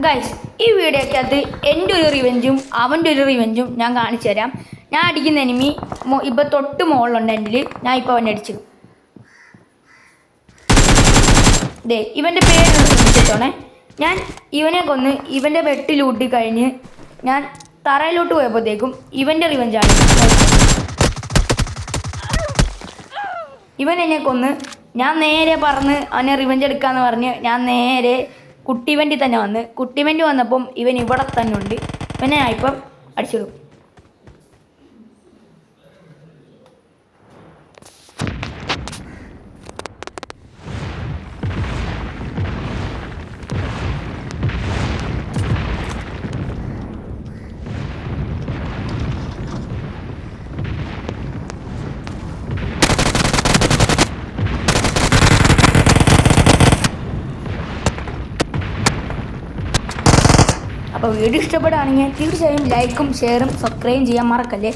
Guys, ഈ വീഡിയോക്കകത്ത് എൻ്റെ ഒരു റിവെഞ്ചും അവൻ്റെ ഒരു റിവെഞ്ചും ഞാൻ കാണിച്ചു തരാം. ഞാൻ അടിക്കുന്ന എനിമി ഇപ്പോൾ തൊട്ട് മുകളിലുണ്ട് എൻ്റെ. ഞാൻ ഇപ്പോൾ അവനെ അടിച്ചു. ദേ ഇവൻ്റെ പേര് ശ്രദ്ധിച്ചോണേ. ഞാൻ ഇവനെ കൊന്ന് ഇവൻ്റെ വെട്ടിലൂട്ടി കഴിഞ്ഞ് ഞാൻ തറയിലോട്ട് പോയപ്പോഴത്തേക്കും ഇവൻ്റെ റിവെഞ്ചാണ്. ഇവൻ എന്നെ കൊന്ന് ഞാൻ നേരെ പറഞ്ഞ് അവനെ റിവെഞ്ച് എടുക്കാമെന്ന് പറഞ്ഞ് ഞാൻ നേരെ കുട്ടിവണ്ടി തന്നെ വന്ന്. കുട്ടിവണ്ടി വന്നപ്പം ഇവൻ ഇവിടെ തന്നെ ഉണ്ട്. ഇവനെ ഞാൻ ഇപ്പം അടിച്ചിടും. അപ്പോൾ വീഡിയോ ഇഷ്ടപ്പെടുകയാണെങ്കിൽ തീർച്ചയായും ലൈക്കും ഷെയറും സബ്സ്ക്രൈബും ചെയ്യാൻ മറക്കല്ലേ.